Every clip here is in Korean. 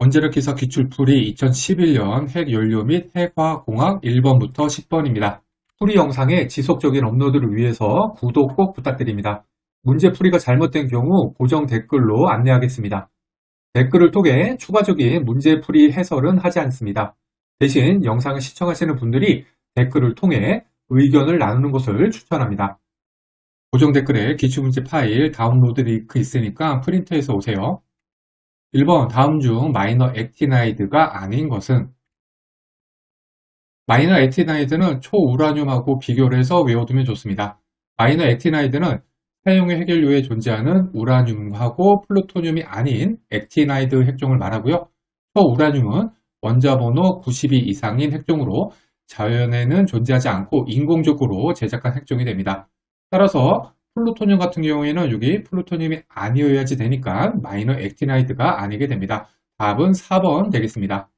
원자력 기사 기출풀이 2011년 핵연료 및 핵화공학 1번부터 10번입니다. 풀이 영상의 지속적인 업로드를 위해서 구독 꼭 부탁드립니다. 문제 풀이가 잘못된 경우 고정 댓글로 안내하겠습니다. 댓글을 통해 추가적인 문제 풀이 해설은 하지 않습니다. 대신 영상을 시청하시는 분들이 댓글을 통해 의견을 나누는 것을 추천합니다. 고정 댓글에 기출문제 파일 다운로드 링크 있으니까 프린트해서 오세요. 1번 다음 중 마이너 액티나이드가 아닌 것은? 마이너 액티나이드는 초우라늄하고 비교를 해서 외워두면 좋습니다. 마이너 액티나이드는 사용의 핵연료에 존재하는 우라늄하고 플루토늄이 아닌 액티나이드 핵종을 말하고요. 초우라늄은 원자번호 92 이상인 핵종으로 자연에는 존재하지 않고 인공적으로 제작한 핵종이 됩니다. 따라서 플루토늄 같은 경우에는 여기 플루토늄이 아니어야지 되니까 마이너 액티나이드가 아니게 됩니다. 답은 4번 되겠습니다.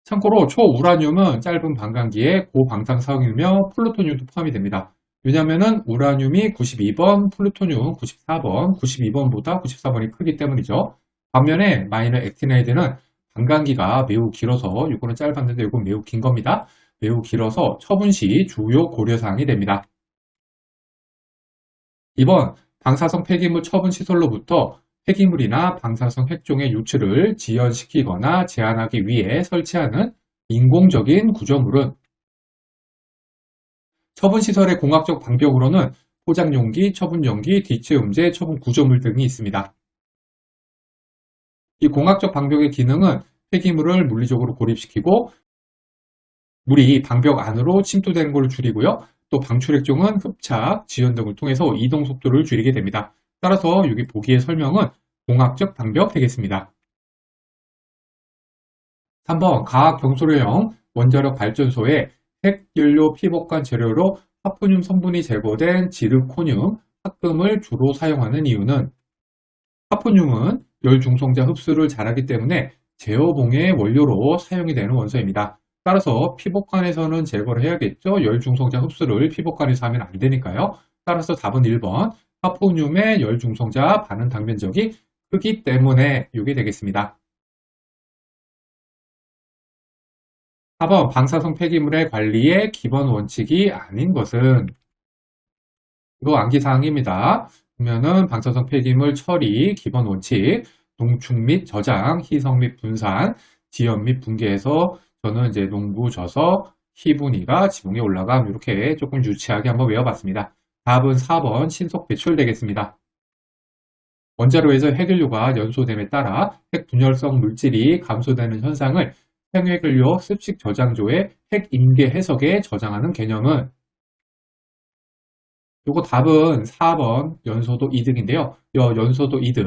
참고로 초우라늄은 짧은 반감기에 고방사성이며 플루토늄도 포함이 됩니다. 왜냐하면 우라늄이 92번, 플루토늄 94번, 92번보다 94번이 크기 때문이죠. 반면에 마이너 액티나이드는 반감기가 매우 길어서 이거는 짧았는데 이건 매우 긴 겁니다. 매우 길어서 처분 시 주요 고려사항이 됩니다. 2번 방사성 폐기물 처분 시설로부터 폐기물이나 방사성 핵종의 유출을 지연시키거나 제한하기 위해 설치하는 인공적인 구조물은? 처분시설의 공학적 방벽으로는 포장용기, 처분용기, 디체움제, 처분 구조물 등이 있습니다. 이 공학적 방벽의 기능은 폐기물을 물리적으로 고립시키고 물이 방벽 안으로 침투되는 것을 줄이고요. 또 방출액종은 흡착, 지연 등을 통해서 이동 속도를 줄이게 됩니다. 따라서 여기 보기의 설명은 공학적 방벽 되겠습니다. 3번 가학경소료형 원자력 발전소에 핵연료 피복관 재료로 하프늄 성분이 제거된 지르코늄, 합금을 주로 사용하는 이유는? 하프늄은 열중성자 흡수를 잘하기 때문에 제어봉의 원료로 사용이 되는 원소입니다. 따라서 피복관에서는 제거를 해야겠죠. 열중성자 흡수를 피복관에서 하면 안 되니까요. 따라서 답은 1번 하프늄의 열중성자 반응 당변적이 크기 때문에 이게 되겠습니다. 4번 방사성 폐기물의 관리의 기본 원칙이 아닌 것은? 이거 암기사항입니다. 보면은 방사성 폐기물 처리 기본 원칙, 농축 및 저장, 희석 및 분산, 지연 및 붕괴해서 저는 이제 농부 져서 희분이가 지붕에 올라감 이렇게 조금 유치하게 한번 외워봤습니다. 답은 4번 신속 배출 되겠습니다. 원자로에서 핵연료가 연소됨에 따라 핵분열성 물질이 감소되는 현상을 핵연료 습식 저장조의 핵임계 해석에 저장하는 개념은? 요거 답은 4번 연소도 이득인데요. 연소도 이득,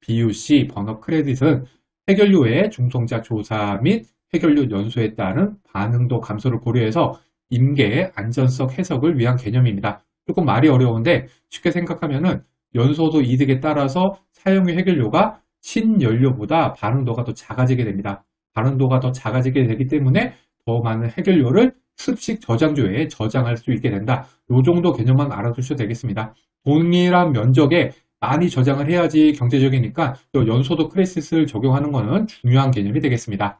BUC, 번호 크레딧은 핵연료의 중성자 조사 및 핵연료 연소에 따른 반응도 감소를 고려해서 임계 안전성 해석을 위한 개념입니다. 조금 말이 어려운데 쉽게 생각하면은 연소도 이득에 따라서 사용의 핵연료가 신연료보다 반응도가 더 작아지게 됩니다. 반응도가 더 작아지게 되기 때문에 더 많은 핵연료를 습식 저장조에 저장할 수 있게 된다. 이 정도 개념만 알아두셔도 되겠습니다. 동일한 면적에 많이 저장을 해야지 경제적이니까 또 연소도 크레딧을 적용하는 것은 중요한 개념이 되겠습니다.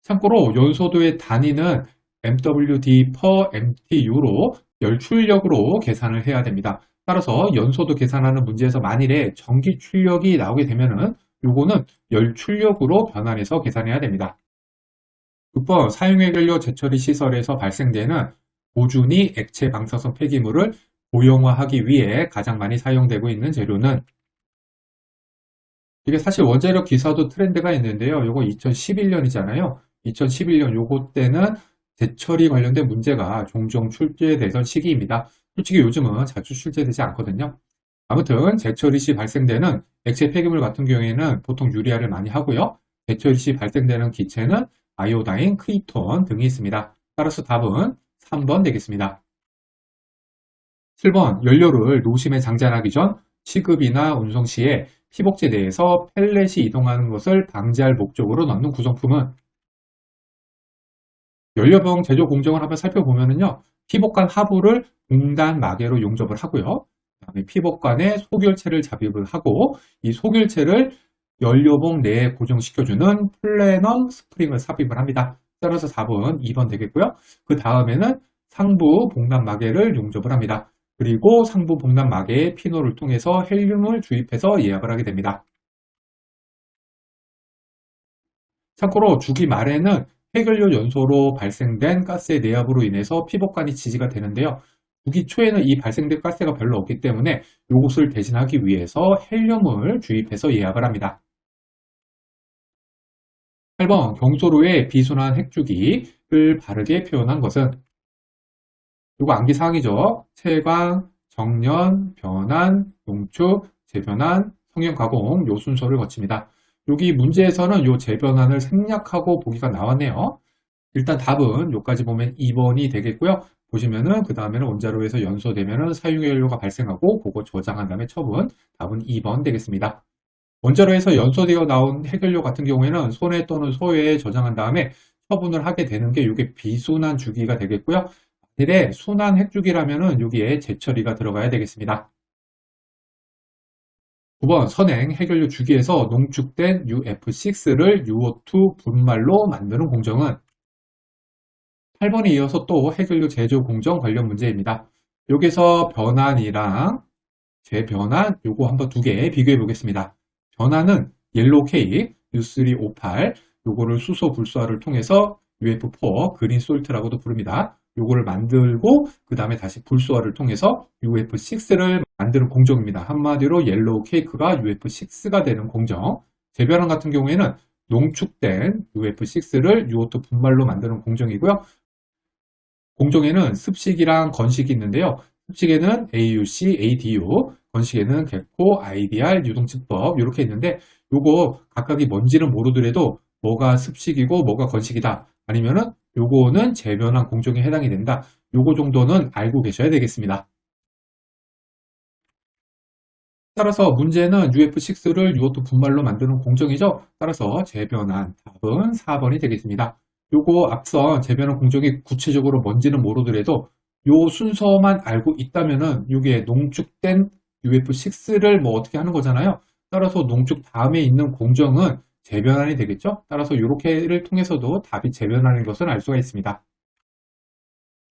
참고로 연소도의 단위는 MWD/MTU로 열출력으로 계산을 해야 됩니다. 따라서 연소도 계산하는 문제에서 만일에 전기 출력이 나오게 되면은 요거는 열출력으로 변환해서 계산해야 됩니다. 6번 사용핵연료 재처리 시설에서 발생되는 고준위 액체 방사성 폐기물을 고용화하기 위해 가장 많이 사용되고 있는 재료는? 이게 사실 원자력 기사도 트렌드가 있는데요. 요거 2011년이잖아요. 2011년 요거 때는 재처리 관련된 문제가 종종 출제되던 시기입니다. 솔직히 요즘은 자주 출제되지 않거든요. 아무튼 재처리 시 발생되는 액체 폐기물 같은 경우에는 보통 유리아를 많이 하고요. 재처리 시 발생되는 기체는 아이오다인, 크리톤 등이 있습니다. 따라서 답은 3번 되겠습니다. 7번 연료를 노심에 장전하기 전 시급이나 운송 시에 피복제 내에서 펠렛이 이동하는 것을 방지할 목적으로 넣는 구성품은? 연료병 제조 공정을 한번 살펴보면요. 피복관 하부를 공단 마개로 용접을 하고요. 그다음에 피복관에 소결체를 잡입을 하고 이 소결체를 연료봉 내에 고정시켜주는 플래넘 스프링을 삽입을 합니다. 따라서 4번, 2번 되겠고요. 그 다음에는 상부 복납마개를 용접을 합니다. 그리고 상부 복납마개의 피노를 통해서 헬륨을 주입해서 예압을 하게 됩니다. 참고로 주기 말에는 해결료 연소로 발생된 가스의 내압으로 인해서 피복관이 지지가 되는데요. 주기 초에는 이 발생된 가스가 별로 없기 때문에 이것을 대신하기 위해서 헬륨을 주입해서 예압을 합니다. 8번 경소로의 비순환 핵주기를 바르게 표현한 것은 이거 암기사항이죠. 채광, 정년, 변환, 농축, 재변환, 성형 가공 요 순서를 거칩니다. 여기 문제에서는 요 재변환을 생략하고 보기가 나왔네요. 일단 답은 여기까지 보면 2번이 되겠고요. 보시면은 그 다음에는 원자로에서 연소되면은 사용연료가 발생하고 그거 저장한 다음에 처분. 답은 2번 되겠습니다. 원자로에서 연소되어 나온 핵연료 같은 경우에는 손해 또는 소해에 저장한 다음에 처분을 하게 되는 게 이게 비순환 주기가 되겠고요. 만일에 순환 핵주기라면은 여기에 재처리가 들어가야 되겠습니다. 9번 선행 핵연료 주기에서 농축된 UF6를 UO2 분말로 만드는 공정은 8번에 이어서 또 핵연료 제조 공정 관련 문제입니다. 여기서 변환이랑 재변환 요거 한번 두 개 비교해 보겠습니다. 변환은 옐로우 케이크 U3O8 요거를 수소 불소화를 통해서 UF4 그린 솔트라고도 부릅니다. 요거를 만들고 그 다음에 다시 불소화를 통해서 UF6를 만드는 공정입니다. 한마디로 옐로우 케이크가 UF6가 되는 공정. 재변환 같은 경우에는 농축된 UF6를 UO2 분말로 만드는 공정이고요. 공정에는 습식이랑 건식이 있는데요. 습식에는 AUC, ADU, 건식에는 개코, IDR, 유동치법 이렇게 있는데 요거 각각이 뭔지는 모르더라도 뭐가 습식이고 뭐가 건식이다. 아니면은 요거는 재변환 공정에 해당이 된다. 요거 정도는 알고 계셔야 되겠습니다. 따라서 문제는 UF6를 UO2 분말로 만드는 공정이죠. 따라서 재변환 답은 4번이 되겠습니다. 요거 앞선 재변환 공정이 구체적으로 뭔지는 모르더라도 요 순서만 알고 있다면은 요게 농축된 UF6를 뭐 어떻게 하는 거잖아요. 따라서 농축 다음에 있는 공정은 재변환이 되겠죠. 따라서 요렇게를 통해서도 답이 재변환인 것을 알 수가 있습니다.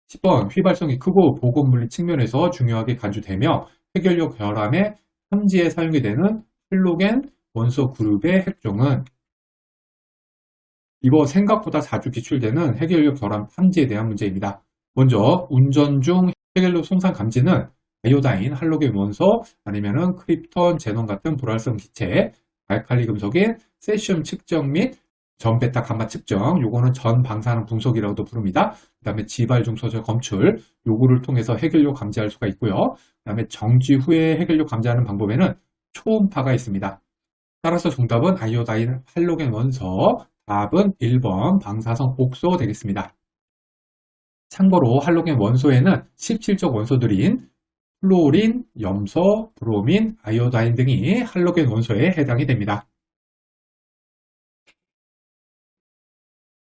10번 휘발성이 크고 보건물리 측면에서 중요하게 간주되며 핵연료 결함의 탐지에 사용이 되는 할로겐 원소 그룹의 핵종은 이거 생각보다 자주 기출되는 핵연료 결함 탐지에 대한 문제입니다. 먼저 운전 중 핵연료 손상 감지는 아이오다인, 할로겐 원소, 아니면은 크립톤, 제논 같은 불활성 기체, 알칼리 금속인 세슘 측정 및 전베타 감마 측정, 요거는 전 방사능 분석이라고도 부릅니다. 그 다음에 지발 중소재 검출, 요거를 통해서 핵연료 감지할 수가 있고요. 그 다음에 정지 후에 핵연료 감지하는 방법에는 초음파가 있습니다. 따라서 정답은 아이오다인, 할로겐 원소, 답은 1번 방사성 옥소 되겠습니다. 참고로 할로겐 원소에는 17적 원소들인 플로린, 염소, 브로민, 아이오다인 등이 할로겐 원소에 해당이 됩니다.